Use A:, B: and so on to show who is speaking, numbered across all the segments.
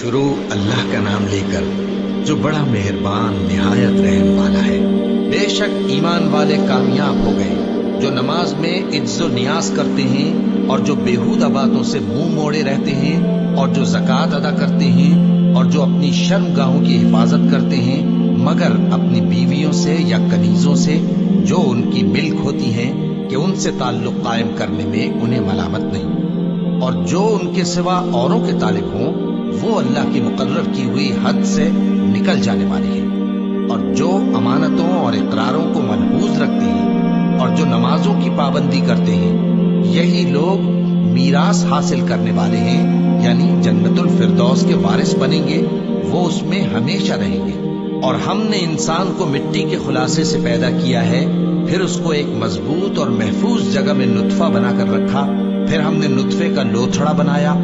A: شروع اللہ کا نام لے کر جو بڑا مہربان نہایت رحم والا ہے۔ بے شک ایمان والے کامیاب ہو گئے جو نماز میں عجز و نیاز کرتے ہیں اور جو بیہودہ باتوں سے منہ موڑے رہتے ہیں اور جو زکوٰۃ ادا کرتے ہیں اور جو اپنی شرم گاہوں کی حفاظت کرتے ہیں مگر اپنی بیویوں سے یا کنیزوں سے جو ان کی ملک ہوتی ہیں کہ ان سے تعلق قائم کرنے میں انہیں ملامت نہیں، اور جو ان کے سوا اوروں کے طالب ہوں وہ اللہ کی مقرر کی ہوئی حد سے نکل جانے والے ہیں، اور جو امانتوں اور اقراروں کو محفوظ رکھتے ہیں اور جو نمازوں کی پابندی کرتے ہیں یہی لوگ میراث حاصل کرنے والے ہیں، یعنی جنت الفردوس کے وارث بنیں گے، وہ اس میں ہمیشہ رہیں گے۔ اور ہم نے انسان کو مٹی کے خلاصے سے پیدا کیا ہے، پھر اس کو ایک مضبوط اور محفوظ جگہ میں نطفہ بنا کر رکھا، پھر ہم نے نطفے کا لوتھڑا بنایا،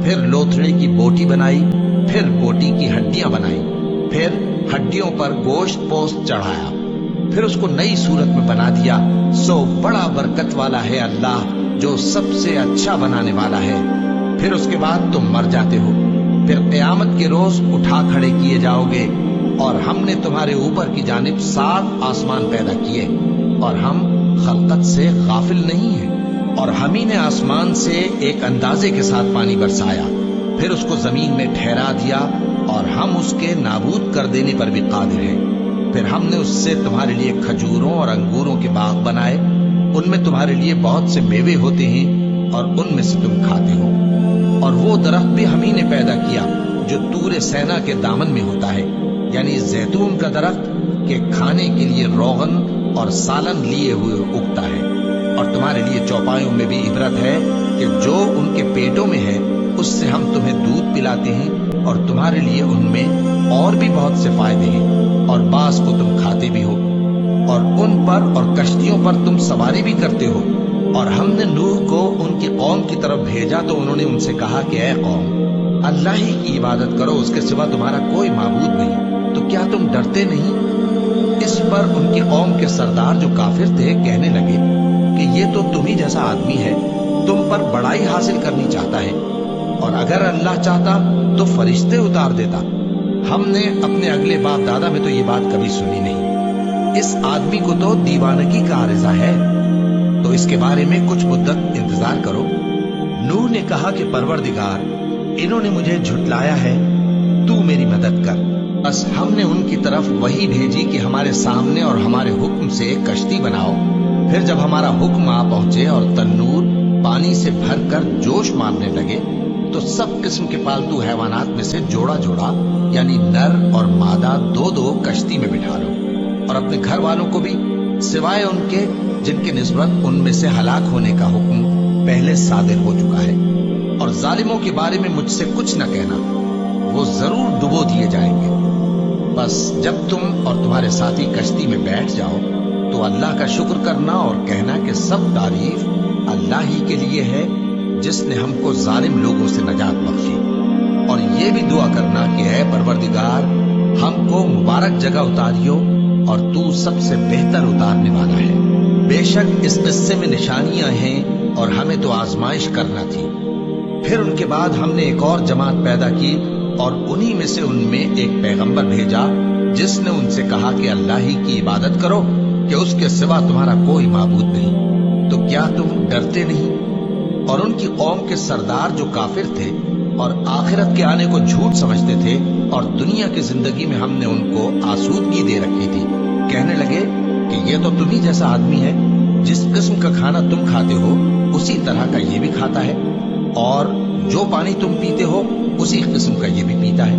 A: پھر لوتھڑے کی بوٹی بنائی، پھر بوٹی کی ہڈیاں بنائی، پھر ہڈیوں پر گوشت پوست چڑھایا، پھر اس کو نئی صورت میں بنا دیا۔ سو بڑا برکت والا ہے اللہ جو سب سے اچھا بنانے والا ہے۔ پھر اس کے بعد تم مر جاتے ہو، پھر قیامت کے روز اٹھا کھڑے کیے جاؤ گے، اور ہم نے تمہارے اوپر کی جانب 7 آسمان پیدا کیے اور ہم خلقت سے غافل نہیں ہیں، اور ہم ہی نے آسمان سے ایک اندازے کے ساتھ پانی برسایا، پھر اس کو زمین میں ٹھہرا دیا، اور ہم اس کے نابود کر دینے پر بھی قادر ہیں۔ پھر ہم نے اس سے تمہارے لیے کھجوروں اور انگوروں کے باغ بنائے، ان میں تمہارے لیے بہت سے میوے ہوتے ہیں اور ان میں سے تم کھاتے ہو، اور وہ درخت بھی ہم ہی نے پیدا کیا جو طور سینا کے دامن میں ہوتا ہے، یعنی زیتون کا درخت کہ کھانے کے لیے روغن اور سالن لیے ہوئے اگتا ہے، اور تمہارے لیے چوپایوں میں بھی عبرت ہے کہ جو ان کے پیٹوں میں ہے اس سے ہم تمہیں دودھ پلاتے ہیں، اور تمہارے لیے ان میں اور بھی بہت سے فائدے ہیں، اور بعض کو تم کھاتے بھی ہو، اور ان پر اور کشتیوں پر تم سواری بھی کرتے ہو۔ اور ہم نے نوح کو ان کی قوم کی طرف بھیجا تو انہوں نے ان سے کہا کہ اے قوم، اللہ ہی کی عبادت کرو، اس کے سوا تمہارا کوئی معبود نہیں، تو کیا تم ڈرتے نہیں؟ اس پر ان کی قوم کے سردار جو کافر تھے کہنے لگے کہ یہ تو تم ہی جیسا آدمی ہے، تم پر بڑائی حاصل کرنی چاہتا ہے، اور اگر اللہ چاہتا تو فرشتے اتار دیتا۔ ہم نے اپنے اگلے باپ دادا میں تو یہ بات کبھی سنی نہیں، اس آدمی کو تو دیوانگی کا عارضہ ہے، تو اس کے بارے میں کچھ مدت انتظار کرو۔ نوح نے کہا کہ پروردگار، انہوں نے مجھے جھٹلایا ہے، تو میری مدد کر۔ بس ہم نے ان کی طرف وحی بھیجی کہ ہمارے سامنے اور ہمارے حکم سے ایک کشتی بناؤ، پھر جب ہمارا حکم آ پہنچے اور تنور پانی سے بھر کر جوش مارنے لگے تو سب قسم کے پالتو حیوانات میں سے جوڑا جوڑا یعنی نر اور مادہ 2 کشتی میں بٹھا لو، اور اپنے گھر والوں کو بھی سوائے ان کے جن کے نسبت ان میں سے ہلاک ہونے کا حکم پہلے صادر ہو چکا ہے، اور ظالموں کے بارے میں مجھ سے کچھ نہ کہنا، وہ ضرور ڈبو دیے جائیں گے۔ بس جب تم اور تمہارے ساتھی کشتی میں بیٹھ جاؤ تو اللہ کا شکر کرنا اور کہنا کہ سب تعریف اللہ ہی کے لیے ہے جس نے ہم کو ظالم لوگوں سے نجات بخشی، اور یہ بھی دعا کرنا کہ اے پروردگار، ہم کو مبارک جگہ اتاریو اور تو سب سے بہتر اتارنے والا ہے۔ بے شک اس قصے میں نشانیاں ہیں اور ہمیں تو آزمائش کرنا تھی۔ پھر ان کے بعد ہم نے ایک اور جماعت پیدا کی اور انہی میں سے ان میں ایک پیغمبر بھیجا جس نے ان سے کہا کہ اللہ ہی کی عبادت کرو کہ اس کے سوا تمہارا کوئی معبود نہیں، تو کیا تم ڈرتے نہیں؟ اور ان کی قوم کے سردار جو کافر تھے اور آخرت کے آنے کو جھوٹ سمجھتے تھے اور دنیا کی زندگی میں ہم نے ان کو آسودگی دے رکھی تھی، کہنے لگے کہ یہ تو تم ہی جیسا آدمی ہے، جس قسم کا کھانا تم کھاتے ہو اسی طرح کا یہ بھی کھاتا ہے، اور جو پانی تم پیتے ہو اسی قسم کا یہ بھی پیتا ہے،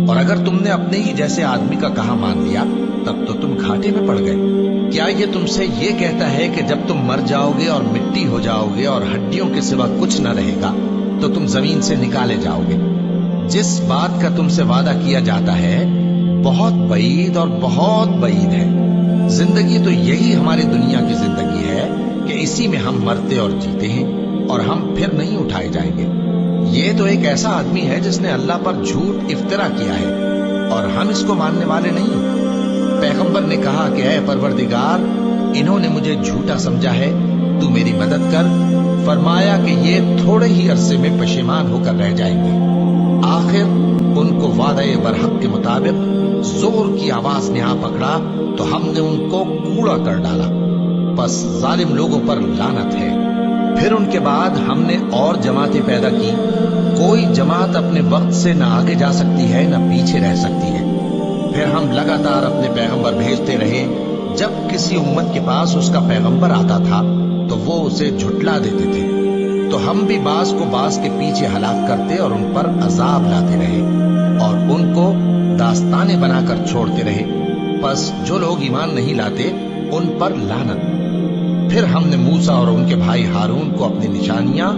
A: اور اگر تم نے اپنے ہی جیسے آدمی کا کہا مان لیا تب تو تم گھاٹے میں پڑ گئے۔ کیا یہ تم سے یہ کہتا ہے کہ جب تم مر جاؤ گے اور مٹی ہو جاؤ گے اور ہڈیوں کے سوا کچھ نہ رہے گا تو تم زمین سے نکالے جاؤ گے؟ جس بات کا تم سے وعدہ کیا جاتا ہے بہت بعید اور بہت بعید ہے۔ زندگی تو یہی ہماری دنیا کی زندگی ہے کہ اسی میں ہم مرتے اور جیتے ہیں اور ہم پھر نہیں اٹھائے جائیں گے۔ یہ تو ایک ایسا آدمی ہے جس نے اللہ پر جھوٹ افترا کیا ہے اور ہم اس کو ماننے والے نہیں۔ پیغمبر نے کہا کہ اے پروردگار، انہوں نے مجھے جھوٹا سمجھا ہے، تو میری مدد کر۔ فرمایا کہ یہ تھوڑے ہی عرصے میں پشیمان ہو کر رہ جائیں گے۔ آخر ان उनको वादे बरहक के मुताबिक जोर की आवाज ने आ पकड़ा तो हमने उनको कूड़ा कर डाला। बस जालिम लोगों पर लानत है। फिर उनके बाद हमने और जमातें पैदा की। कोई जमात अपने वक्त से न आगे जा सकती है न पीछे रह सकती है। फिर हम लगातार अपने पैगंबर भेजते रहे। जब किसी उम्मत के पास उसका पैगंबर आता था तो वो उसे झुटला देते थे, तो हम भी बास को बास के पीछे हलाक करते और उन पर अजाब लाते रहे और उनको दास्ताने बनाकर छोड़ते रहे। बस जो लोग ईमान नहीं लाते उन पर लानत। फिर हमने मूसा और उनके भाई हारून को अपनी निशानियां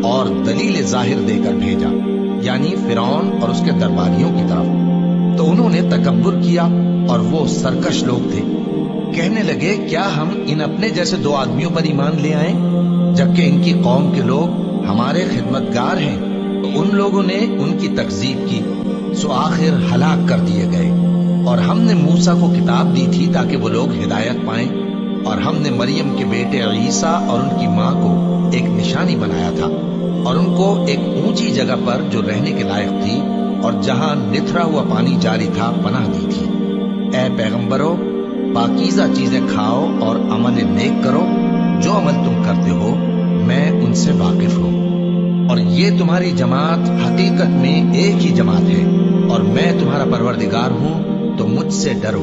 A: और दलील जाहिर देकर भेजा, यानी फिरौन और उसके दरबारियों की तरफ। तो उन्होंने तकब्बुर किया और वो सरकश लोग थे। कहने लगे, क्या हम इन अपने जैसे दो आदमियों पर ईमान ले आए, जबकि इनकी कौम के लोग हमारे खिदमतगार हैं। तो उन लोगों ने उनकी तकजीब की, सो आखिर हलाक कर दिए गए। और हमने मूसा को किताब दी थी ताकि वो लोग हिदायत पाएं, और हमने मरियम के बेटे ईसा और उनकी माँ को एक निशानी बनाया था और उनको एक ऊंची जगह पर जो रहने के लायक थी और जहां निथरा हुआ पानी जारी था पनाह दी थी। ऐ पैगंबरों, पाकीज़ा चीजें खाओ और अमल नेक करो। जो अमल तुम करते हो मैं उनसे वाकिफ हूँ। और ये तुम्हारी जमात हकीकत में एक ही जमात है और मैं तुम्हारा परवरदिगार हूँ, तो मुझसे डरो।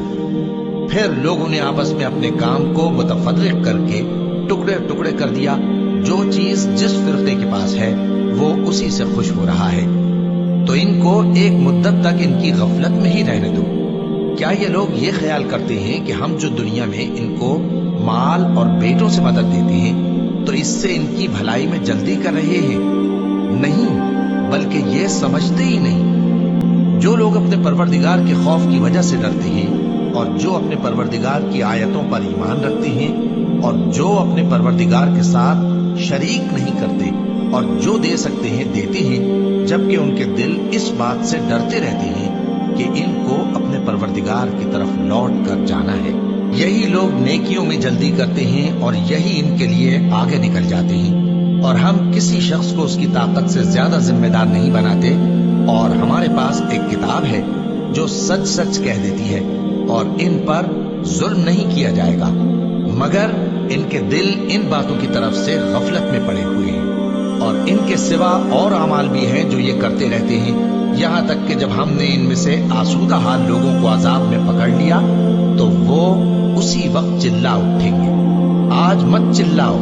A: फिर लोगों ने आपस में अपने काम को मुतफर्रिक करके टुकड़े टुकड़े कर दिया। जो चीज जिस फिरके के पास है वो उसी से खुश हो रहा है। तो इनको एक मुद्दत तक इनकी गफलत में ही रहने दो। क्या ये लोग ये ख्याल करते हैं कि हम जो दुनिया में इनको माल और बेटों से मदद देते हैं तो इससे इनकी भलाई में जल्दी कर रहे हैं? नहीं, बल्कि ये समझते ही नहीं। जो लोग अपने परवरदिगार के खौफ की वजह से डरते हैं और जो अपने परवरदिगार की आयतों पर ईमान रखते हैं और जो अपने परवरदिगार के साथ शरीक नहीं करते और जो दे सकते हैं देते हैं, जबकि उनके दिल इस बात से डरते रहते हैं कि इनको अपने परवरदिगार की तरफ लौट कर जाना है। यही लोग नेकियों में जल्दी करते हैं और यही इनके लिए आगे निकल जाते हैं। और हम किसी शख्स को उसकी ताकत से ज्यादा जिम्मेदार नहीं बनाते। और हमारे पास एक किताब है जो सच सच कह देती है और इन पर जुल्म नहीं किया जाएगा, मगर इनके दिल इन बातों की तरफ से गफलत में पड़े हुए हैं। और इनके सिवा और अमाल भी हैं जो ये करते रहते हैं, यहाँ तक कि जब हमने इनमें से आसूदा हाल लोगों को अजाब में पकड़ लिया तो वो उसी वक्त चिल्ला उठेंगे, आज मत चिल्लाओ,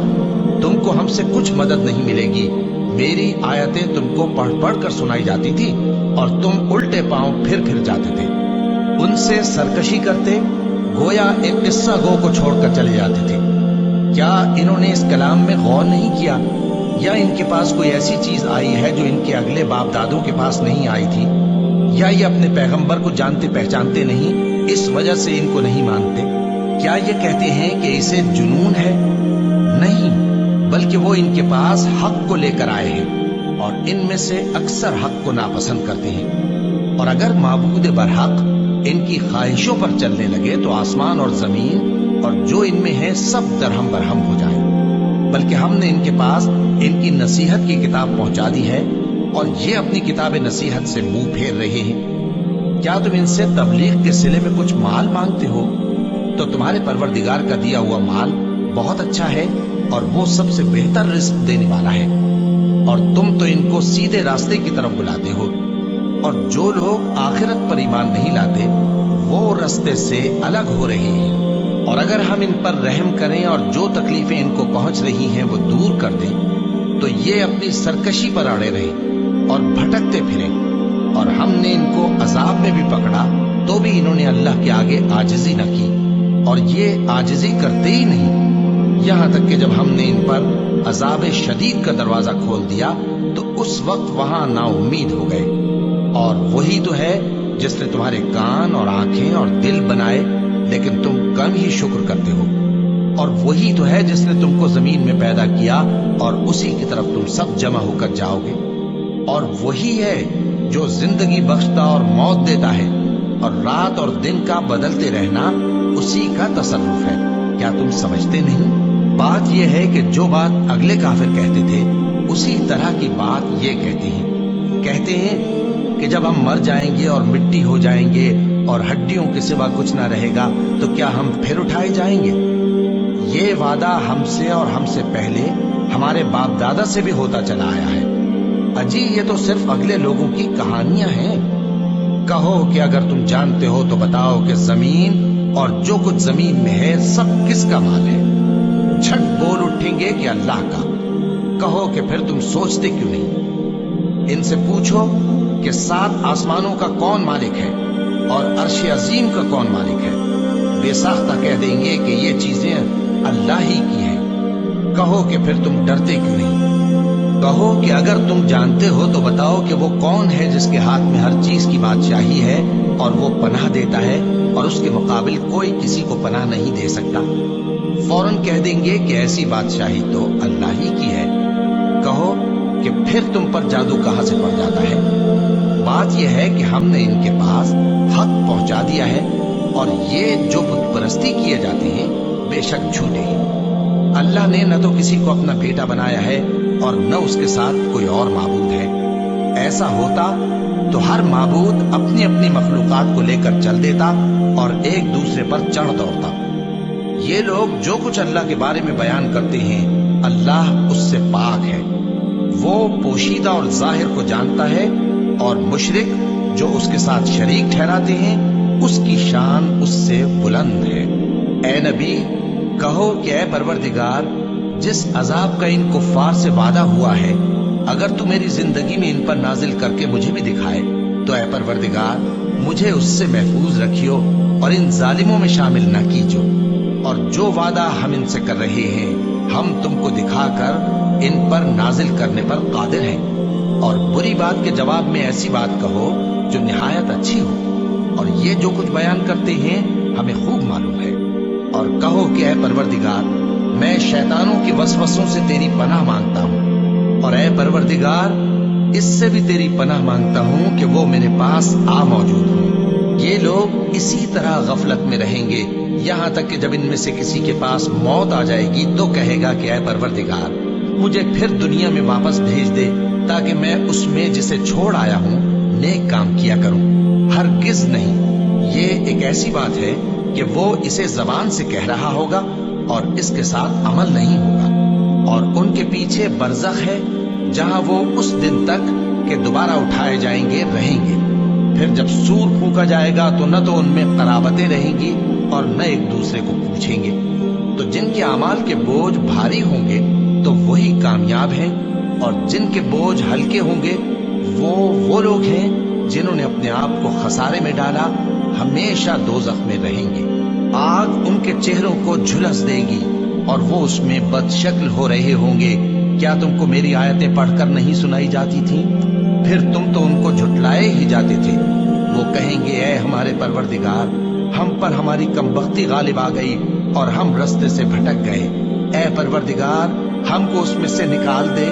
A: तुमको हमसे कुछ मदद नहीं मिलेगी। मेरी आयतें तुमको पढ़ पढ़ कर सुनाई जाती थी और तुम उल्टे पांव फिर जाते थे। उनसे सरकशी करते, गोया एक किस्सा गो को छोड़कर चले जाते थे। क्या इन्होंने इस कलाम में गौर नहीं किया, या इनके पास कोई ऐसी चीज आई है जो इनके अगले बाप दादों के पास नहीं आई थी, या ये अपने पैगंबर को जानते पहचानते नहीं, इस वजह से इनको नहीं मानते? क्या ये कहते हैं कि इसे जुनून है? नहीं, बल्कि वो इनके पास हक को लेकर आए हैं और इनमें से अक्सर हक को नापसंद करते हैं। और अगर माबूद बरहक इनकी ख्वाहिशों पर चलने लगे तो आसमान और जमीन और जो इनमें है सब दरहम बरहम हो जाए। बल्कि हमने इनके पास इनकी नसीहत की किताब पहुंचा दी है और ये अपनी किताब नसीहत से मुंह फेर रहे हैं। क्या तुम इनसे तबलीग के सिले में कुछ माल मांगते हो? तो तुम्हारे परवरदिगार का दिया हुआ माल बहुत अच्छा है और वो सबसे बेहतर रिस्क देने वाला है। और तुम तो इनको सीधे रास्ते की तरफ बुलाते हो। और जो लोग आखिरत पर ईमान नहीं लाते वो रास्ते से अलग हो रहे हैं। और अगर हम इन पर रहम करें और जो तकलीफें इनको पहुंच रही हैं वो दूर कर दें तो ये अपनी सरकशी पर अड़े रहे और भटकते फिरे। और हमने इनको अजाब में भी पकड़ा तो भी इन्होंने अल्लाह के आगे आजिजी न की और ये आजिजी करते ही नहीं, यहाँ तक कि जब हमने इन पर अजाब शदीद का दरवाजा खोल दिया तो उस वक्त वहां नाउम्मीद हो गए। और वही तो है जिसने तुम्हारे कान और आंखें और दिल बनाए, लेकिन तुम कम ही शुक्र करते हो। और वही तो है जिसने तुमको जमीन में पैदा किया और उसी की तरफ तुम सब जमा होकर जाओगे। और वही है जो जिंदगी बख्शता और मौत देता है और रात और दिन का बदलते रहना उसी का तसर्रुफ है। क्या तुम समझते नहीं? बात यह है कि जो बात अगले काफिर कहते थे उसी तरह की बात ये कहते हैं कि जब हम मर जाएंगे और मिट्टी हो जाएंगे और हड्डियों के सिवा कुछ ना रहेगा तो क्या हम फिर उठाए जाएंगे? ये वादा हमसे और हमसे पहले हमारे बाप दादा से भी होता चला आया है। अजी ये तो सिर्फ अगले लोगों की कहानियां हैं। कहो कि अगर तुम जानते हो तो बताओ कि जमीन और जो कुछ जमीन में है सब किसका माल है? झट बोल उठेंगे कि अल्लाह का। कहो कि फिर तुम सोचते क्यों नहीं? इनसे पूछो कि 7 आसमानों का कौन मालिक है और अर्श अजीम का कौन मालिक है। बेसाख्ता कह देंगे कि ये चीजें अल्लाह ही की हैं। कहो कि फिर तुम डरते क्यों नहीं? कहो कि अगर तुम जानते हो तो बताओ कि वो कौन है जिसके हाथ में हर चीज की बादशाही है और वो पनाह देता है और उसके मुकाबिल कोई किसी को पनाह नहीं दे सकता। फौरन कह देंगे कि ऐसी बादशाही तो अल्लाह ही की है। कहो कि फिर तुम पर जादू कहां से पड़ जाता है? बात यह है कि हमने इनके पास हक पहुंचा दिया है और ये जो बुत परस्ती किए जाते हैं बेशक झूठे हैं। अल्लाह ने न तो किसी को अपना बेटा बनाया है और न उसके साथ कोई और माबूद है। ऐसा होता तो हर माबूद अपनी अपनी मखलूकात को लेकर चल देता और एक दूसरे पर चढ़ दौड़ता। ये लोग जो कुछ अल्लाह के बारे में बयान करते हैं अल्लाह उससे पाक है। वो पोशीदा और जाहिर को जानता है और मुशरिक जो उसके साथ शरीक ठहराते हैं उसकी शान उससे बुलंद है। ए नबी कहो कि ए परवरदिगार, जिस अजाब का इन कुफ्फार से वादा हुआ है अगर तू मेरी जिंदगी में इन पर नाजिल करके मुझे भी दिखाए तो ए परवरदिगार मुझे उससे महफूज रखियो और इन जालिमों में शामिल न कीजो। और जो वादा हम इनसे कर रहे हैं हम तुमको दिखाकर इन पर नाजिल करने पर कादिर हैं। और बुरी बात के जवाब में ऐसी बात कहो जो निहायत अच्छी हो। और ये जो कुछ बयान करते हैं हमें खूब मालूम है। और कहो कि ऐ परवरदिगार, मैं शैतानों की वसवसों से तेरी पनाह मांगता हूँ और ऐ परवरदिगार इससे भी तेरी पनाह मांगता हूँ कि वो मेरे पास आ मौजूद हो। ये लोग इसी तरह गफलत में रहेंगे यहाँ तक कि जब इनमें से किसी के पास मौत आ जाएगी तो कहेगा कि ऐ परवरदिगार मुझे फिर दुनिया में वापस भेज दे ताकि मैं उसमें जिसे छोड़ आया हूँ नेक काम किया करूँ। हरगिज नहीं, ये एक ऐसी बात है कि वो इसे जबान से कह रहा होगा और इसके साथ अमल नहीं होगा। और उनके पीछे बरज़ख है जहां वो उस दिन तक के दोबारा उठाए जाएंगे रहेंगे। फिर जब सूर फूंका जाएगा तो न तो उनमें कराबतें रहेंगी और न एक दूसरे को पूछेंगे। तो जिनके अमाल के बोझ भारी होंगे तो वही कामयाब हैं और जिनके बोझ हल्के होंगे वो लोग हैं जिन्होंने अपने आप को खसारे में डाला, हमेशा दोज़ख में रहेंगे। आग उनके चेहरों को झुलस देगी और वो उसमें बदशक्ल हो रहे होंगे। क्या तुमको मेरी आयतें पढ़कर नहीं सुनाई जाती थीं? फिर तुम तो उनको झुटलाए ही जाते थे। वो कहेंगे ऐ हमारे परवरदिगार, हम पर हमारी कमबख्ती गालिब आ गई और हम रास्ते से भटक गए। ऐ परवरदिगार हमको उसमें से निकाल दे,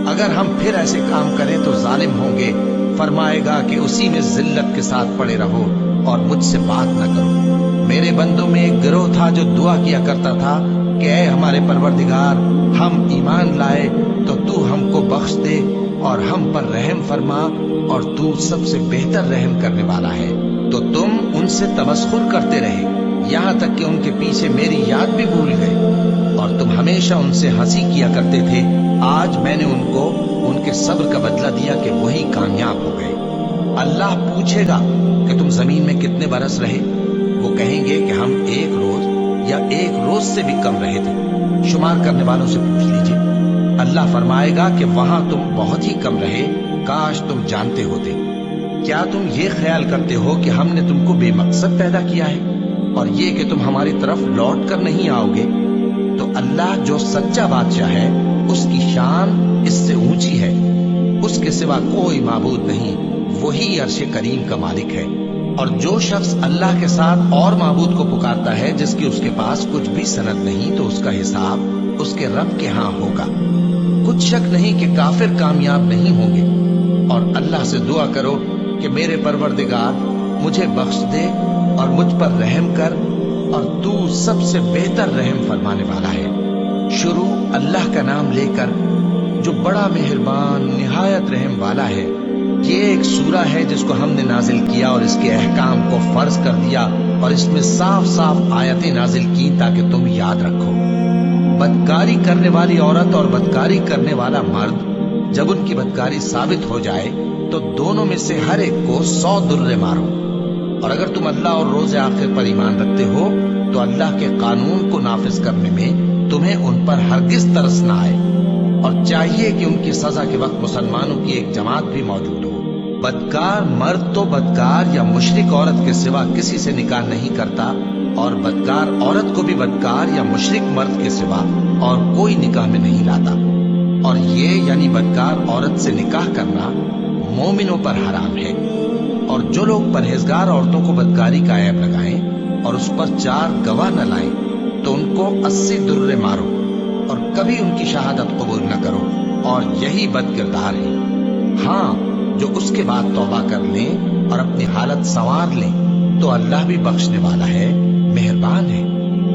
A: अगर हम फिर ऐसे काम करें तो जालिम होंगे। फरमाएगा कि उसी में जिल्लत के साथ पड़े रहो और मुझसे बात न करो। मेरे बंदों में एक गिरोह था जो दुआ किया करता था कि ऐ हमारे परवरदिगार, हम ईमान लाए तो तू हमको बख्श दे और हम पर रहम फरमा और तू सबसे बेहतर रहम करने वाला है। तो तुम उनसे तमस्खुर करते रहे यहाँ तक कि उनके पीछे मेरी याद भी भूल गए और तुम हमेशा उनसे हंसी किया करते थे। आज मैंने उनको उनके सब्र का बदला दिया कि वही कामयाब हो गए। अल्लाह पूछेगा कि तुम जमीन में कितने बरस रहे? वो कहेंगे कि हम 1 रोज या 1 रोज से भी कम रहे थे। शुमार करने वालों से पूछ लीजिए। अल्लाह फरमाएगा कि वहां तुम बहुत ही कम रहे, काश तुम जानते होते। क्या तुम ये ख्याल करते हो कि हमने तुमको बेमकसद पैदा किया है और ये कि तुम हमारी तरफ लौट कर नहीं आओगे? तो अल्लाह जो सच्चा बादशाह है उसकी शान इससे ऊंची है। उसके सिवा कोई माबूद नहीं, वही अर्श करीम का मालिक है। और जो शख्स अल्लाह के साथ और माबूद को पुकारता है जिसकी उसके पास कुछ भी सनद नहीं तो उसका हिसाब उसके रब के यहाँ होगा। कुछ शक नहीं कि काफिर कामयाब नहीं होंगे। और अल्लाह से दुआ करो कि मेरे परवरदिगार मुझे बख्श दे और मुझ पर रहम कर और तू सबसे बेहतर रहम फरमाने वाला है। शुरू अल्लाह का नाम लेकर जो बड़ा मेहरबान निहायत रहम वाला है। یہ ایک سورہ ہے جس کو ہم نے نازل کیا اور اس کے احکام کو فرض کر دیا اور اس میں صاف صاف آیتیں نازل کی تاکہ تم یاد رکھو۔ بدکاری کرنے والی عورت اور بدکاری کرنے والا مرد جب ان کی بدکاری ثابت ہو جائے تو دونوں میں سے ہر ایک کو 100 درے مارو۔ اور اگر تم اللہ اور روز آخر پر ایمان رکھتے ہو تو اللہ کے قانون کو نافذ کرنے میں تمہیں ان پر ہرگز ترس نہ آئے، اور چاہیے کہ ان کی سزا کے وقت مسلمانوں کی ایک جماعت بھی موجود ہو۔ بدکار مرد تو بدکار یا مشرک عورت کے سوا کسی سے نکاح نہیں کرتا، اور بدکار عورت کو بھی بدکار یا مشرک مرد کے سوا اور کوئی نکاح میں نہیں لاتا۔ اور یہ یعنی بدکار عورت سے نکاح کرنا مومنوں پر حرام ہے۔ اور جو لوگ پرہیزگار عورتوں کو بدکاری کا عیب لگائیں اور اس پر 4 گواہ نہ لائیں تو ان کو 80 درے مارو، اور کبھی ان کی شہادت قبول نہ کرو، اور یہی بد کردار ہے۔ ہاں، جو اس کے بعد توبہ کر لیں اور اپنی حالت سنوار لیں تو اللہ بھی بخشنے والا ہے، مہربان ہے۔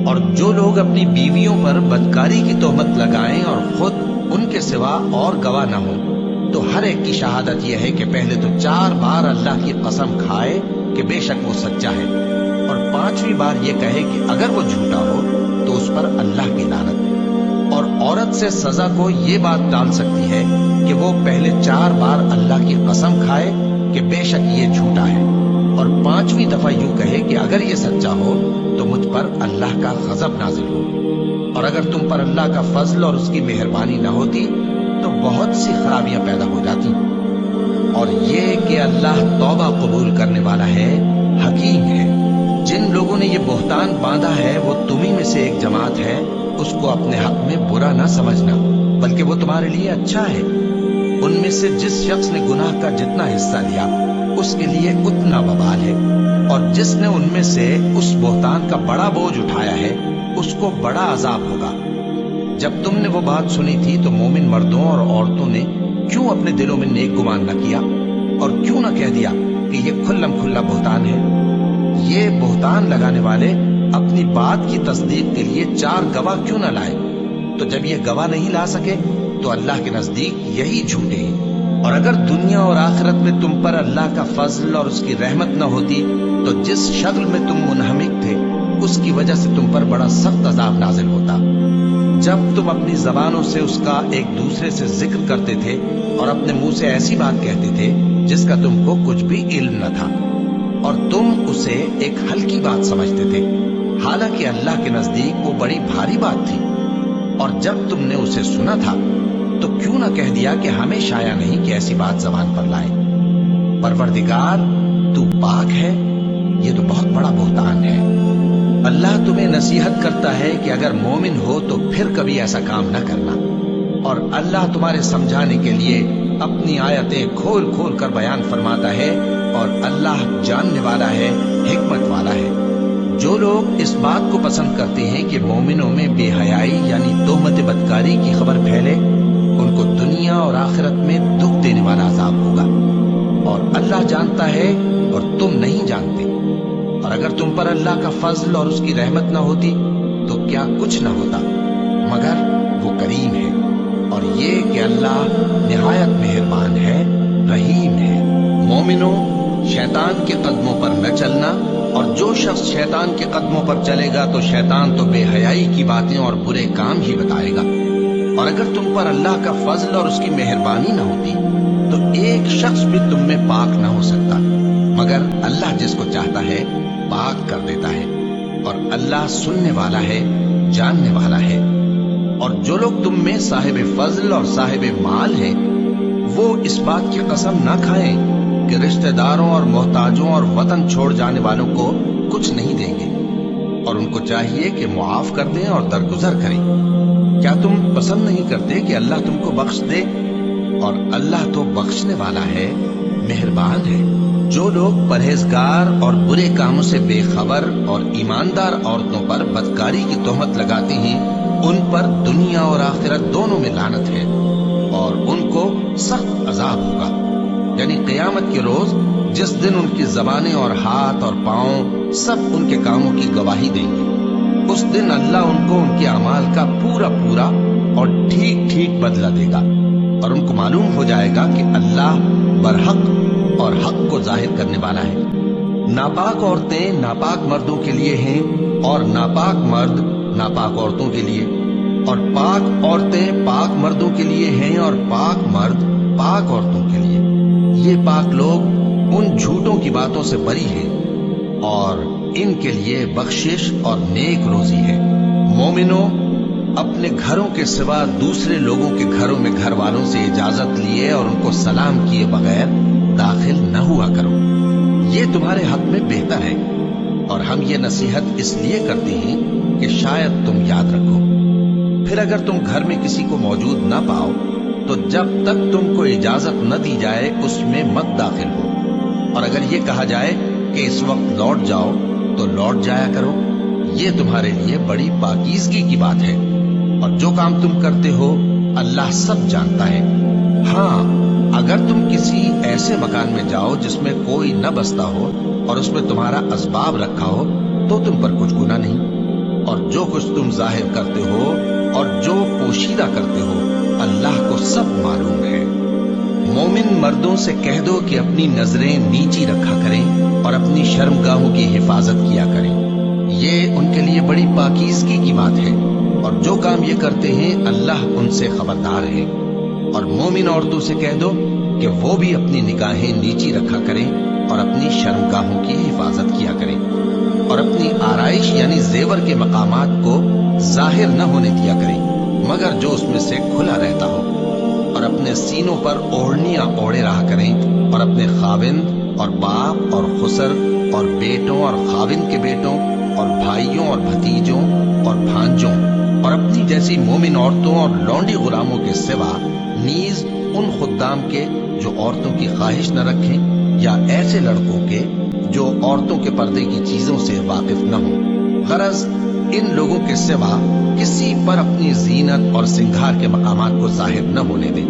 A: اور جو لوگ اپنی بیویوں پر بدکاری کی تہمت لگائیں اور خود ان کے سوا اور گواہ نہ ہوں تو ہر ایک کی شہادت یہ ہے کہ پہلے تو 4 بار اللہ کی قسم کھائے کہ بے شک وہ سچا ہے، اور 5ویں بار یہ کہے کہ اگر وہ جھوٹا ہو تو اس پر اللہ کی لعنت۔ اور عورت سے سزا کو یہ بات ٹال سکتی ہے کہ وہ پہلے 4 بار اللہ کی قسم کھائے کہ بے شک یہ جھوٹا ہے، اور 5ویں دفعہ یوں کہے کہ اگر یہ سچا ہو تو مجھ پر اللہ کا غضب نازل ہو۔ اور اگر تم پر اللہ کا فضل اور اس کی مہربانی نہ ہوتی تو بہت سی خرابیاں پیدا ہو جاتی۔ اور یہ کہ اللہ توبہ قبول کرنے والا ہے، حکیم ہے۔ جن لوگوں نے یہ بہتان باندھا ہے وہ تمہیں میں سے ایک جماعت ہے، اس کو اپنے حق میں برا نہ سمجھنا، بلکہ وہ تمہارے لیے اچھا ہے۔ ان میں سے جس شخص نے گناہ کا جتنا حصہ لیا اس کے لیے اتنا وبال ہے، اور جس نے ان میں سے اس بہتان کا بڑا بوجھ اٹھایا ہے اس کو بڑا عذاب ہوگا۔ جب تم نے وہ بات سنی تھی تو مومن مردوں اور عورتوں نے کیوں اپنے دلوں میں نیک گمان نہ کیا، اور کیوں نہ کہہ دیا کہ یہ کھلم کھلا بہتان ہے؟ یہ بہتان لگانے والے اپنی بات کی تصدیق کے لیے 4 گواہ کیوں نہ لائے؟ تو جب یہ گواہ نہیں لا سکے تو اللہ کے نزدیک یہی جھوٹے ہیں۔ اور اگر دنیا اور آخرت میں تم پر اللہ کا فضل اور اس کی رحمت نہ ہوتی تو جس شغل میں تم منہمک تھے اس کی وجہ سے تم پر بڑا سخت عذاب نازل ہوتا۔ جب تم اپنی زبانوں سے اس کا ایک دوسرے سے ذکر کرتے تھے اور اپنے منہ سے ایسی بات کہتے تھے جس کا تم کو کچھ بھی علم نہ تھا، اور تم اسے ایک ہلکی بات سمجھتے تھے، حالانکہ اللہ کے نزدیک وہ بڑی بھاری بات تھی۔ اور جب تم نے اسے سنا تھا تو کیوں نہ کہہ دیا کہ ہمیں شایع نہیں کہ ایسی بات زبان پر لائے؟ پروردگار تو پاک ہے، یہ تو بہت بڑا بہتان ہے۔ اللہ تمہیں نصیحت کرتا ہے کہ اگر مومن ہو تو پھر کبھی ایسا کام نہ کرنا، اور اللہ تمہارے سمجھانے کے لیے اپنی آیتیں کھول کھول کر بیان فرماتا ہے، اور اللہ جاننے والا ہے، حکمت والا ہے۔ جو لوگ اس بات کو پسند کرتے ہیں کہ مومنوں میں بے حیائی یعنی تہمت بدکاری کی خبر پھیلے، ان کو دنیا اور آخرت میں دکھ دینے والا عذاب ہوگا، اور اللہ جانتا ہے اور تم نہیں جانتے۔ اور اگر تم پر اللہ کا فضل اور اس کی رحمت نہ ہوتی تو کیا کچھ نہ ہوتا، مگر وہ کریم ہے۔ اور یہ کہ اللہ نہایت مہربان ہے، رحیم ہے۔ مومنوں، شیطان کے قدموں پر نہ چلنا، اور جو شخص شیطان کے قدموں پر چلے گا تو شیطان تو بے حیائی کی باتیں اور برے کام ہی بتائے گا۔ اور اگر تم پر اللہ کا فضل اور اس کی مہربانی نہ ہوتی تو ایک شخص بھی تم میں پاک نہ ہو سکتا، مگر اللہ جس کو چاہتا ہے پاک کر دیتا ہے، اور اللہ سننے والا ہے، جاننے والا ہے۔ اور جو لوگ تم میں صاحب فضل اور صاحب مال ہیں وہ اس بات کی قسم نہ کھائیں کہ رشتہ داروں اور محتاجوں اور وطن چھوڑ جانے والوں کو کچھ نہیں دیں گے، اور ان کو چاہیے کہ معاف کر دیں اور درگزر کریں۔ کیا تم پسند نہیں کرتے کہ اللہ تم کو بخش دے؟ اور اللہ تو بخشنے والا ہے، مہربان ہے۔ جو لوگ پرہیزگار اور برے کاموں سے بے خبر اور ایماندار عورتوں پر بدکاری کی تہمت لگاتے ہیں ان پر دنیا اور آخرت دونوں میں لعنت ہے، اور ان کو سخت عذاب ہوگا، یعنی قیامت کے روز جس دن ان کی زبانیں اور ہاتھ اور پاؤں سب ان کے کاموں کی گواہی دیں گے۔ اس دن اللہ ان کو ان کے اعمال کا پورا پورا اور ٹھیک ٹھیک بدلہ دے گا، اور ان کو معلوم ہو جائے گا کہ اللہ برحق और हक को जाहिर करने वाला है। नापाक औरतें नापाक मर्दों के लिए हैं और नापाक मर्द नापाक औरतों के लिए, और पाक औरतें पाक मर्दों के लिए हैं और पाक मर्द पाक औरतों के लिए। ये पाक लोग उन झूठों की बातों से बरी हैं और इनके लिए बख्शिश और नेक रोजी है। मोमिनो, अपने घरों के सिवा दूसरे लोगों के घरों में घर वालों से इजाजत लिए और उनको सलाम किए बगैर दाखिल न हुआ करो। ये तुम्हारे हक में बेहतर है, और हम ये नसीहत इसलिए करते हैं कि शायद तुम याद रखो। फिर अगर तुम घर में किसी को मौजूद न पाओ तो जब तक तुमको इजाजत न दी जाए उसमें मत दाखिल हो, और अगर ये कहा जाए कि इस वक्त लौट जाओ तो लौट जाया करो। ये तुम्हारे लिए बड़ी पाकीज़गी की बात है, और जो काम तुम करते हो अल्लाह सब जानता है। हाँ, अगर तुम किसी ऐसे मकान में जाओ जिसमें कोई न बसता हो और उसमें तुम्हारा असबाब रखा हो तो तुम पर कुछ गुनाह नहीं, और जो कुछ तुम जाहिर करते हो और जो पोशीदा करते हो अल्लाह को सब मालूम है। मोमिन मर्दों से कह दो कि अपनी नजरें नीची रखा करें और अपनी शर्मगाहों की हिफाजत किया करें। ये उनके लिए बड़ी पाकीज़गी की बात है, और जो काम ये करते हैं अल्लाह उनसे खबरदार है। और मोमिन औरतों से कह दो कि वो भी अपनी निगाहें नीची रखा करें और अपनी शर्मगाहों की हिफाजत किया करें, और अपनी आराइश यानी जेवर के मकामात को जाहिर न होने दिया करें मगर जो उसमें से खुला रहता हो, और अपने सीनों पर ओढ़नियां ओढ़े रहा करें, और अपने खाविंद और बाप और खुसर और बेटों और खाविंद के बेटों और भाइयों और भतीजों और भांजों और अपनी जैसी मोमिन औरतों और लौंडी गुलामों के सिवा नीज उन खुद्दाम के जो औरतों की ख्वाहिश न रखें, या ऐसे लड़कों के जो औरतों के पर्दे की चीजों से वाकिफ न हो। गरज इन लोगों के सिवा किसी पर अपनी जीनत और सिंगार के मकामात को जाहिर न होने दें,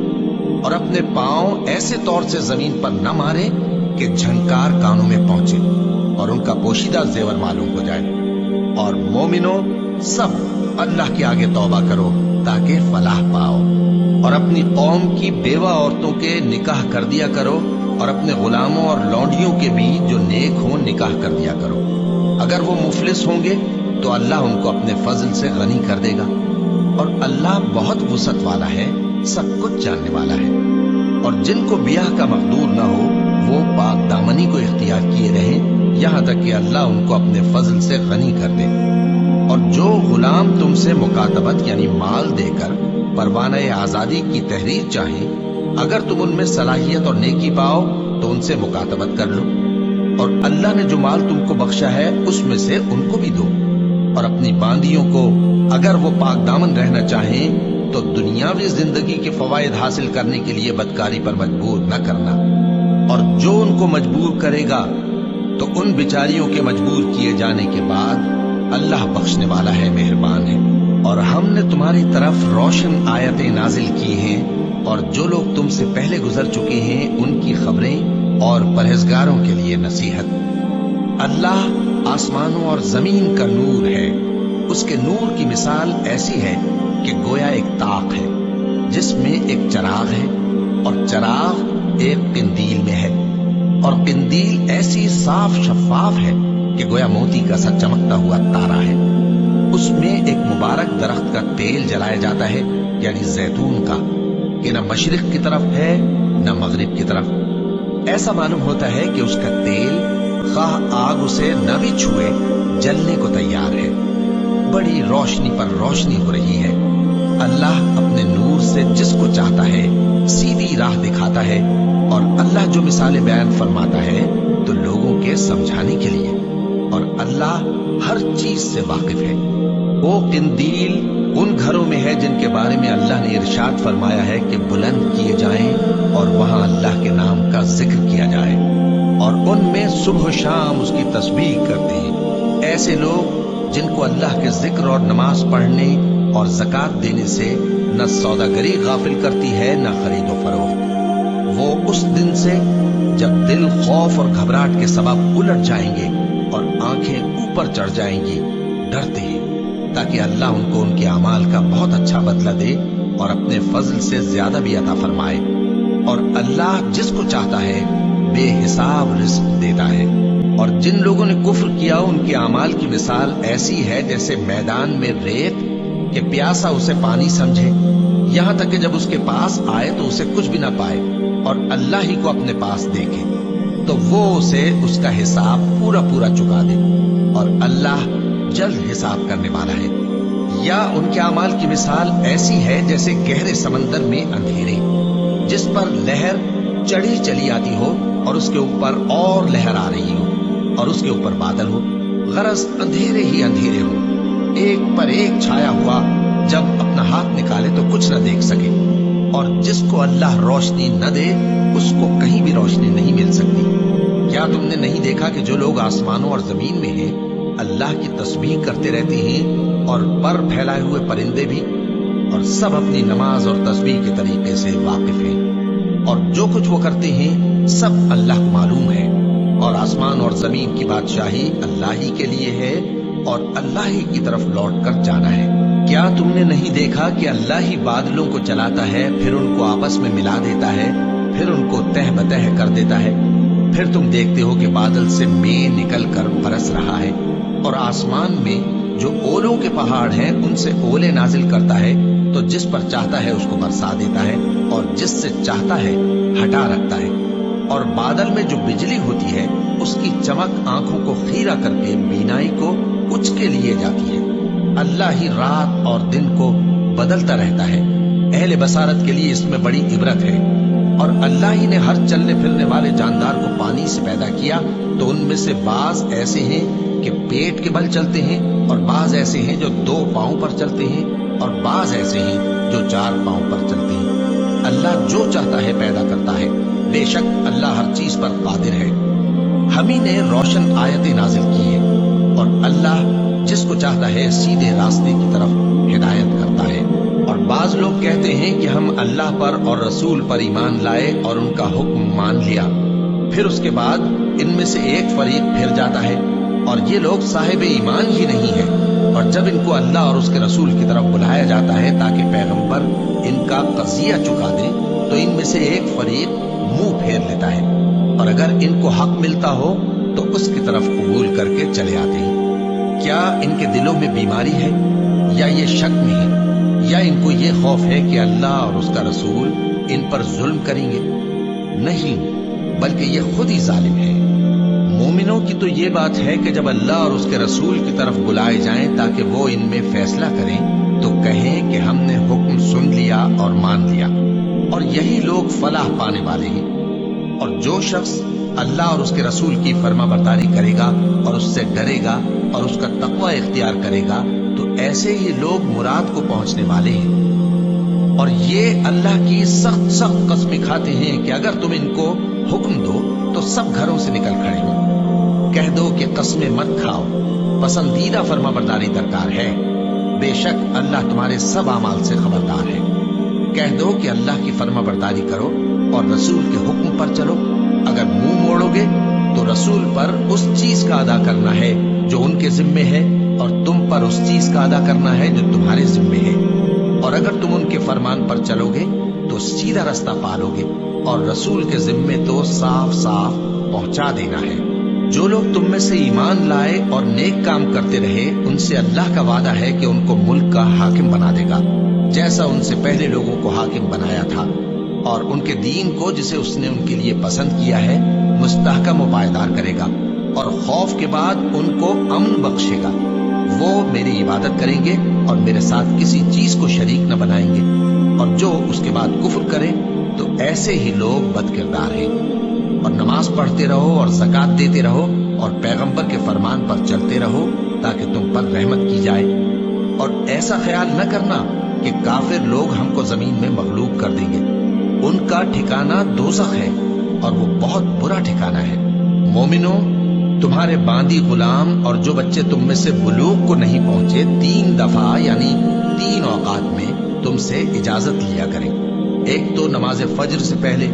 A: और अपने पांव ऐसे तौर से जमीन पर न मारे कि झंकार कानों में पहुंचे और उनका पोशीदा जेवर मालूम हो जाए। और मोमिनो, सब अल्लाह के आगे तौबा करो ताकि फलाह पाओ, और अपनी कौम की बेवा औरतों के निकाह कर दिया करो, और अपने गुलामों और लौंडियों के भी जो नेक हों निकाह कर दिया करो। अगर वो मुफलिस होंगे तो अल्लाह उनको अपने फजल से गनी कर देगा, और अल्लाह बहुत वुसअत वाला है, सब कुछ जानने वाला है। और जिनको ब्याह का मकदूर न हो वो पाक दामनी को इख्तियार किए रहें यहां तक कि अल्लाह उनको अपने फजल से गनी कर दे। और जो गुलाम तुमसे मुकातबत यानी माल देकर परवाना आजादी की तहरीर चाहें, अगर तुम उनमें सलाहियत और नेकी पाओ तो उनसे मुकातबत कर लो, और अल्लाह ने जो माल तुमको बख्शा है उसमें से उनको भी दो। और अपनी बांदियों को अगर वो पाक दामन रहना चाहें तो दुनियावी जिंदगी के फवायद हासिल करने के लिए बदकारी पर मजबूर न करना, और जो उनको मजबूर करेगा तो उन बिचारियों के मजबूर किए जाने के बाद अल्लाह बख्शने वाला है, मेहरबान है। और हमने तुम्हारी तरफ रोशन आयतें नाजिल की हैं, और जो लोग तुमसे पहले गुजर चुके हैं उनकी खबरें और परहेजगारों के लिए नसीहत। अल्लाह आसमानों और जमीन का नूर है। उसके नूर की मिसाल ऐसी है कि गोया एक ताक है जिसमें एक चराग है, और चराग एक किंदील में है, और किंदील ऐसी साफ शफाफ है कि गोया मोती का सा चमकता हुआ तारा है। उसमें एक मुबारक दरख्त का तेल जलाया जाता है यानी जैतून का, कि न मशरिक की तरफ है न मगरिब की तरफ। ऐसा मालूम होता है कि उसका तेल खाह आग उसे न भी छुए जलने को तैयार है। बड़ी रोशनी पर रोशनी हो रही है। अल्लाह अपने नूर से जिसको चाहता है सीधी राह दिखाता है, और अल्लाह जो मिसालें बयान फरमाता है तो लोगों के समझाने के लिए, और अल्लाह हर चीज से वाकिफ है। वो किंदील उन घरों में है जिनके बारे में अल्लाह ने इरशाद फरमाया है कि बुलंद किए जाएं और वहां अल्लाह के नाम का जिक्र किया जाए, और उनमें सुबह शाम उसकी तस्बीह करते हैं। ऐसे लोग जिनको अल्लाह के जिक्र और नमाज पढ़ने और ज़कात देने से न सौदागरी गाफिल करती है न खरीदो फरोख्त। वो उस दिन से जब दिल खौफ और घबराहट के सबब उलट जाएंगे और आंखें ऊपर चढ़ जाएंगी, डरते हैं ताकि अल्लाह उनको उनके अमाल का बहुत अच्छा बदला दे और अपने फजल से ज्यादा भी अता फरमाए। और अल्लाह जिसको चाहता है बेहिसाब रिस्क देता है। और जिन लोगों ने कुफ्र किया उनके अमाल की मिसाल ऐसी है जैसे मैदान में रेत कि प्यासा उसे पानी समझे, यहां तक कि जब उसके पास आए तो उसे कुछ भी ना पाए और अल्लाह ही को अपने पास देखे तो वो उसे उसका हिसाब पूरा पूरा चुका दे, और अल्लाह जल्द हिसाब करने वाला है। या उनके अमाल की मिसाल ऐसी है जैसे गहरे समंदर में अंधेरे जिस पर लहर चढ़ी चली आती हो और उसके ऊपर और लहर आ रही हो और उसके ऊपर बादल हो, गरज अंधेरे ही अंधेरे हो, एक पर एक छाया हुआ, जब अपना हाथ निकाले तो कुछ न देख सके। और जिसको अल्लाह रोशनी न दे उसको कहीं भी रोशनी नहीं मिल सकती। क्या तुमने नहीं देखा कि जो लोग आसमानों और जमीन में हैं अल्लाह की तस्बीह करते रहते हैं, और पर फैलाए हुए परिंदे भी, और सब अपनी नमाज और तस्बीह के तरीके से वाकिफ हैं, और जो कुछ वो करते हैं सब अल्लाह को मालूम है। और आसमान और जमीन की बादशाही अल्लाह ही के लिए है और अल्लाह ही की तरफ लौट कर जाना है। क्या तुमने नहीं देखा कि अल्लाह ही बादलों को चलाता है, फिर उनको आपस में मिला देता है, फिर उनको तह बतह कर देता है, फिर तुम देखते हो कि बादल से मेंह निकल कर बरस रहा है, और आसमान में जो ओलों के पहाड़ हैं उनसे ओले नाजिल करता है, तो जिस पर चाहता है उसको बरसा देता है और जिससे चाहता है हटा रखता है। और बादल में जो बिजली होती है उसकी चमक आंखों को खीरा करके बीनाई को उचके लिए जाती है। अल्लाह ही रात और दिन को बदलता रहता है। अहले बसारत के लिए इसमें बड़ी इबरत है। और अल्लाह ही ने हर चलने फिरने वाले जानदार को पानी से पैदा किया, तो उनमें से बाज ऐसे हैं कि पेट के बल चलते हैं, और बाज ऐसे हैं जो 2 पांव पर चलते हैं, और बाज ऐसे हैं जो 4 पांव पर चलते हैं। अल्लाह जो चाहता है पैदा करता है। बेशक अल्लाह हर चीज पर कादिर है। हम ही ने रोशन आयतें नाजिल की है, और अल्लाह जिसको चाहता है सीधे रास्ते की तरफ हिदायत करता है। और बाज लोग कहते हैं कि हम अल्लाह पर और रसूल पर ईमान लाए और उनका हुक्म मान लिया, फिर उसके बाद इनमें से एक फरीक फिर जाता है और ये लोग साहिब ईमान ही नहीं है। और जब इनको अल्लाह और उसके रसूल की तरफ बुलाया जाता है ताकि पैगंबर इनका कज़िया चुका दे, तो इनमें से एक फरीक मुंह फेर लेता है, और अगर इनको हक मिलता हो तो उसकी तरफ कबूल करके चले आते हैं। क्या इनके दिलों में बीमारी है, या ये शक में है, या इनको ये खौफ है कि अल्लाह और उसका रसूल इन पर जुल्म करेंगे? नहीं, बल्कि ये खुद ही जालिम है। मोमिनों की तो ये बात है कि जब अल्लाह और उसके रसूल की तरफ बुलाए जाएं ताकि वो इनमें फैसला करें, तो कहें कि हमने हुक्म सुन लिया और मान लिया, और यही लोग फलाह पाने वाले हैं। और जो शख्स अल्लाह और उसके रसूल की फर्मा बरदारी करेगा और उससे डरेगा और उसका तकवा इख्तियार करेगा, तो ऐसे ही लोग मुराद को पहुंचने वाले हैं। और ये अल्लाह की सख्त सख्त कस्में खाते हैं कि अगर तुम इनको हुक्म दो तो सब घरों से निकल खड़े हो। कह दो कि कस्में मत खाओ, पसंदीदा फर्मा बरदारी दरकार है। बेशक अल्लाह तुम्हारे सब अमाल से खबरदार है। कह दो कि अल्लाह की फर्मा बरदारी करो और रसूल के हुक्म पर चलो। अगर मुंह मोड़ोगे तो रसूल पर उस चीज का अदा करना है जो उनके जिम्मे है, और तुम पर उस चीज का अदा करना है जो तुम्हारे जिम्मे है। और अगर तुम उनके फरमान पर चलोगे तो सीधा रास्ता पालोगे, और रसूल के जिम्मे तो साफ साफ पहुंचा देना है। जो लोग तुम में से ईमान लाए और नेक काम करते रहे, उनसे अल्लाह का वादा है कि उनको मुल्क का हाकिम बना देगा, जैसा उनसे पहले लोगों को हाकिम बनाया था, और उनके दीन को जिसे उसने उनके लिए पसंद किया है मुस्तहकम व पायदार करेगा, और खौफ के बाद उनको अमन बख्शेगा। वो मेरी इबादत करेंगे और मेरे साथ किसी चीज को शरीक न बनाएंगे, और जो उसके बाद कुफ्र करे तो ऐसे ही लोग बदकिरदार हैं। और नमाज पढ़ते रहो और ज़कात देते रहो और पैगंबर के फरमान पर चलते रहो ताकि तुम पर रहमत की जाए। और ऐसा ख्याल न करना कि काफिर लोग हमको जमीन में मगलूब कर देंगे। उनका ठिकाना दोज़ख है और वो बहुत बुरा ठिकाना है। मोमिनो, तुम्हारे बांदी गुलाम और जो बच्चे तुम में से बुलूग को नहीं पहुंचे 3 दफा यानी 3 औकात में तुमसे इजाजत लिया करें। एक तो नमाज फज्र से पहले,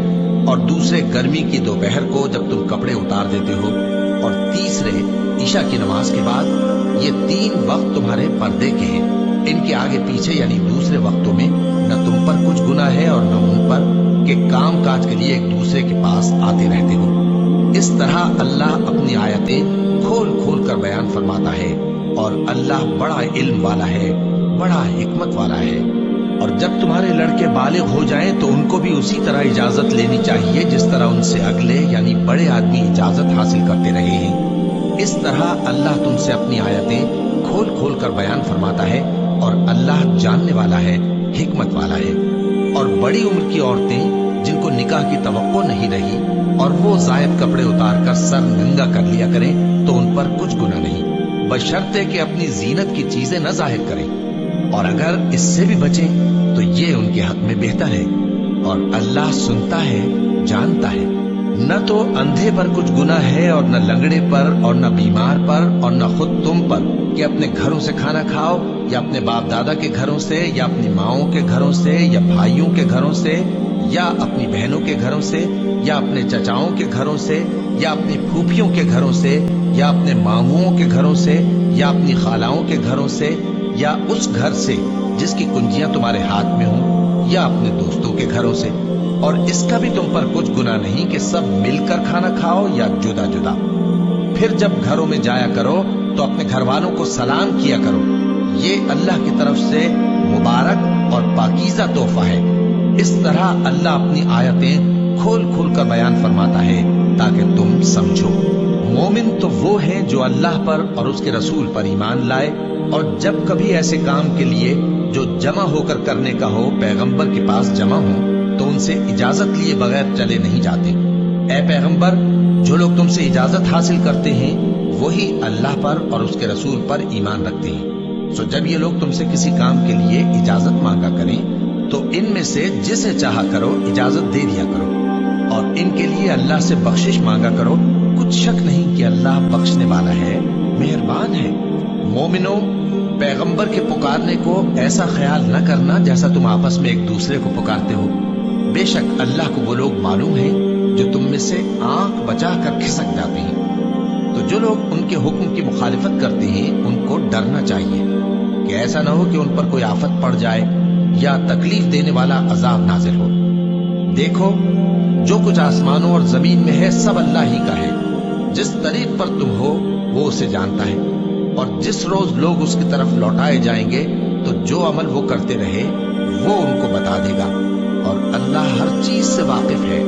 A: और दूसरे गर्मी की दोपहर को जब तुम कपड़े उतार देते हो, और तीसरे ईशा की नमाज के बाद। ये 3 वक्त तुम्हारे पर्दे के हैं। इनके आगे पीछे यानी दूसरे वक्तों में न तुम पर कुछ गुनाह है और न उन पर, कि काम काज के लिए एक दूसरे के पास आते रहते हो। इस तरह अल्लाह अपनी आयतें खोल खोल कर बयान फरमाता है और अल्लाह बड़ा इल्म वाला है, बड़ा हिकमत वाला है। और जब तुम्हारे लड़के बालिग हो जाएं तो उनको भी उसी तरह इजाजत लेनी चाहिए जिस तरह उनसे अगले यानी बड़े आदमी इजाजत हासिल करते रहे हैं। इस तरह अल्लाह तुमसे अपनी आयतें खोल खोल कर बयान फरमाता है और अल्लाह जानने वाला है, हिकमत वाला है। और बड़ी उम्र की औरतें जिनको निकाह की तवक्को नहीं रही और वो जायद कपड़े उतार कर सर नंगा कर लिया करें तो उन पर कुछ गुनाह नहीं, बशर्ते कि अपनी जीनत की चीजें न जाहिर करें। और अगर इससे भी बचें तो ये उनके हक में बेहतर है। और अल्लाह सुनता है, जानता है। न तो अंधे पर कुछ गुनाह है और न लंगड़े पर और न बीमार पर और न खुद तुम पर कि अपने घरों से खाना खाओ या अपने बाप दादा के घरों से या अपनी माओं के घरों से या भाइयों के घरों से या अपनी बहनों के घरों से या अपने चचाओं के घरों से या अपनी फूफियों के घरों से या अपने मामुओं के घरों से या अपनी खालाओं के घरों से या उस घर से जिसकी कुंजियां तुम्हारे हाथ में हों या अपने दोस्तों के घरों से। और इसका भी तुम पर कुछ गुनाह नहीं कि सब मिलकर खाना खाओ या जुदा जुदा। फिर जब घरों में जाया करो तो अपने घर वालों को सलाम किया करो। ये अल्लाह की तरफ से मुबारक और पाकीज़ा तोहफा है। इस तरह अल्लाह अपनी आयतें खोल खोल कर बयान फरमाता है ताकि तुम समझो। मोमिन तो वो है जो अल्लाह पर और उसके रसूल पर ईमान लाए और जब कभी ऐसे काम के लिए जो जमा होकर करने का हो पैगंबर के पास जमा हो तो उनसे इजाजत लिए बगैर चले नहीं जाते। ऐ पैगंबर, जो लोग तुमसे इजाजत हासिल करते हैं वही अल्लाह पर और उसके रसूल पर ईमान रखते हैं। सो जब ये लोग तुमसे किसी काम के लिए इजाजत मांगा करें तो इनमें से जिसे चाहा करो इजाजत दे दिया करो और इनके लिए अल्लाह से बख्शिश मांगा करो। कुछ शक नहीं कि अल्लाह बख्शने वाला है, मेहरबान है। मोमिनो, पैगंबर के पुकारने को ऐसा ख्याल न करना जैसा तुम आपस में एक दूसरे को पुकारते हो। बेशक अल्लाह को वो लोग मालूम है जो तुम में से आंख बचा कर खिसक जाते हैं। तो जो लोग उनके हुक्म की मुखालिफत करते हैं उनको डरना चाहिए कि ऐसा न हो कि उन पर कोई आफत पड़ जाए या तकलीफ देने वाला अजाब नाजिल हो। देखो, जो कुछ आसमानों और जमीन में है सब अल्लाह ही का है। जिस तरीक पर तुम हो वो उसे जानता है और जिस रोज लोग उसकी तरफ लौटाए जाएंगे तो जो अमल वो करते रहे वो उनको बता देगा और अल्लाह हर चीज से वाकिफ है।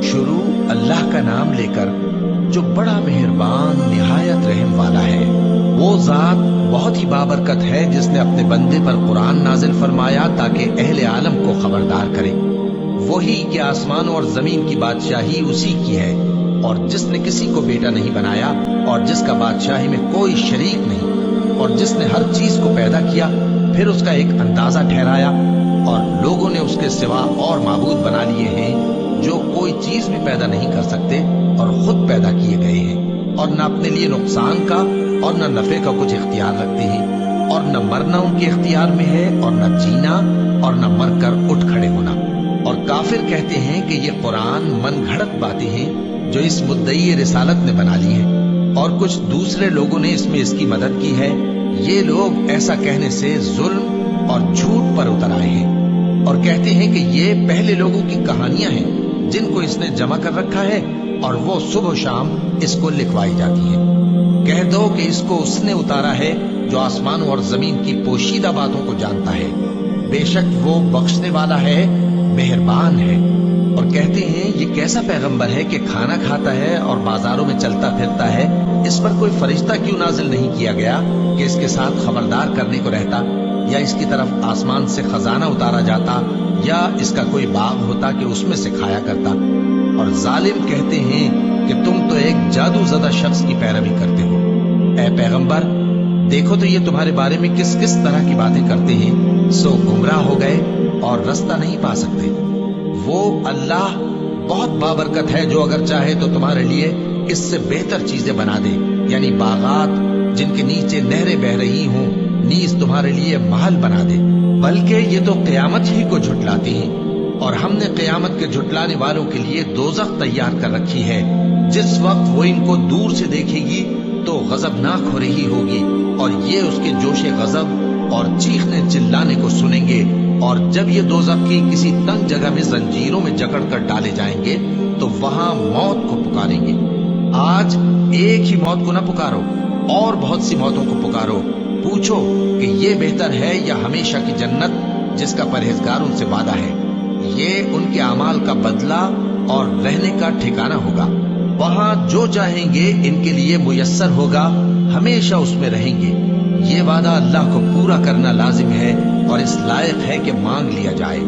A: शुरू अल्लाह का नाम लेकर जो बड़ा मेहरबान निहायत रहम वाला है। वो जात बहुत ही बाबरकत है जिसने अपने बंदे पर कुरान नाजिल फरमाया ताकि अहले आलम को खबरदार करे। वही कि आसमानों और जमीन की बादशाही उसी की है और जिसने किसी को बेटा नहीं बनाया और जिसका बादशाही में कोई शरीक नहीं और जिसने हर चीज को पैदा किया फिर उसका एक अंदाजा ठहराया और लोगों ने उसके सिवा और माबूद बना लिए हैं जो कोई चीज भी पैदा नहीं कर सकते और खुद पैदा किए गए हैं और न अपने लिए नुकसान का और न नफे का कुछ इख्तियार रखते हैं और न मरना उनके इख्तियार में है और न जीना और न मर कर उठ खड़े होना। और काफिर कहते हैं कि ये कुरान मन घड़त बातें हैं जो इस मुद्दई रिसालत ने बना ली है और कुछ दूसरे लोगों ने इसमें इसकी मदद की है। ये लोग ऐसा कहने से जुल्म और झूठ पर उतर आए हैं और कहते हैं कि ये पहले लोगों की कहानियां हैं जिनको इसने जमा कर रखा है और वो सुबह शाम इसको लिखवाई जाती है। कह दो कि इसको उसने उतारा है जो आसमानों और जमीन की पोशीदा बातों को जानता है। बेशक वो बख्शने वाला है, मेहरबान है। और कहते हैं ये कैसा पैगंबर है कि खाना खाता है और बाजारों में चलता फिरता है, इस पर कोई फरिश्ता क्यों नाजिल नहीं किया गया कि इसके साथ खबरदार करने को रहता या इसकी तरफ आसमान से खजाना उतारा जाता या इसका कोई बाग होता कि उसमें से खाया करता। और जालिम कहते हैं कि तुम तो एक जादूज़दा शख्स की पैरवी करते हो। ऐ पैगंबर, देखो तो ये तुम्हारे बारे में किस किस तरह की बातें करते हैं, सो गुमराह हो गए और रास्ता नहीं पा सकते। वो अल्लाह बहुत बाबरकत है जो अगर चाहे तो तुम्हारे लिए इससे बेहतर चीजें बना दे, यानी बागात जिनके नीचे नहरें बह रही हों, नीज तुम्हारे लिए महल बना दे। बल्कि ये तो क़यामत ही को झुटलाती हैं और हमने क़यामत के झुटलाने वालों के लिए दोज़ख तैयार कर रखी है। जिस वक्त वो इनको दूर से देखेगी तो गजबनाक हो रही होगी और ये उसके जोशे गजब और चीखने चिल्लाने को सुनेंगे। और जब ये दोज़ख की किसी तंग जगह में जंजीरों में जकड़ कर डाले जाएंगे तो تو वहां मौत को पुकारेंगे। आज एक ही मौत को न पुकारो, और बहुत सी मौतों को पुकारो। पूछो कि ये बेहतर है या हमेशा की जन्नत जिसका परहेजगारों से वादा है। ये उनके अमाल का बदला और रहने का ठिकाना होगा। वहां जो चाहेंगे इनके लिए मुयस्सर होगा, हमेशा उसमें रहेंगे। ये वादा अल्लाह को पूरा करना लाजिम है और इस लायक है कि मांग लिया जाए।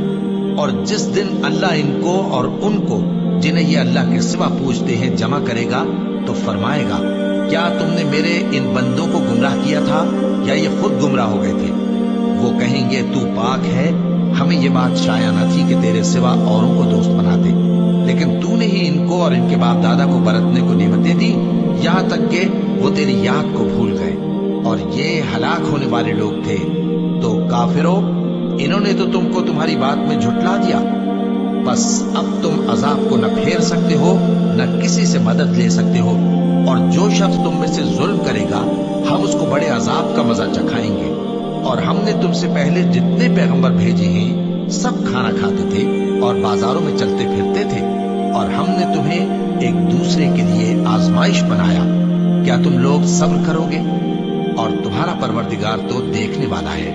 A: और जिस दिन अल्लाह इनको और उनको जिन्हें ये अल्लाह के सिवा पूजते हैं जमा करेगा तो फरमाएगा, क्या तुमने मेरे इन बंदों को गुमराह किया था या ये खुद गुमराह हो गए थे? वो कहेंगे, तू पाक है, हमें ये बात शाया न थी कि तेरे सिवा औरों को दोस्त बनाते, लेकिन तूने ही इनको और इनके बाप दादा को बरतने को नेमतें दी, यहाँ तक कि वो तेरी याद को भूल गए और ये हलाक होने वाले लोग थे। तो काफिरों, इन्होंने तो तुमको तुम्हारी बात में झुटला दिया। बस अब तुम अजाब को न फेर सकते हो, न किसी से मदद ले सकते हो, और जो शख्स तुम में से जुल्म करेगा हम उसको बड़े अजाब का मजा चखाएंगे। और हमने तुमसे पहले जितने पैगंबर भेजे हैं सब खाना खाते थे और बाजारों में चलते फिरते थे, और हमने तुम्हें एक दूसरे के लिए आजमाइश बनाया। क्या तुम लोग सब्र करोगे? और तुम्हारा परवरदिगार तो देखने वाला है।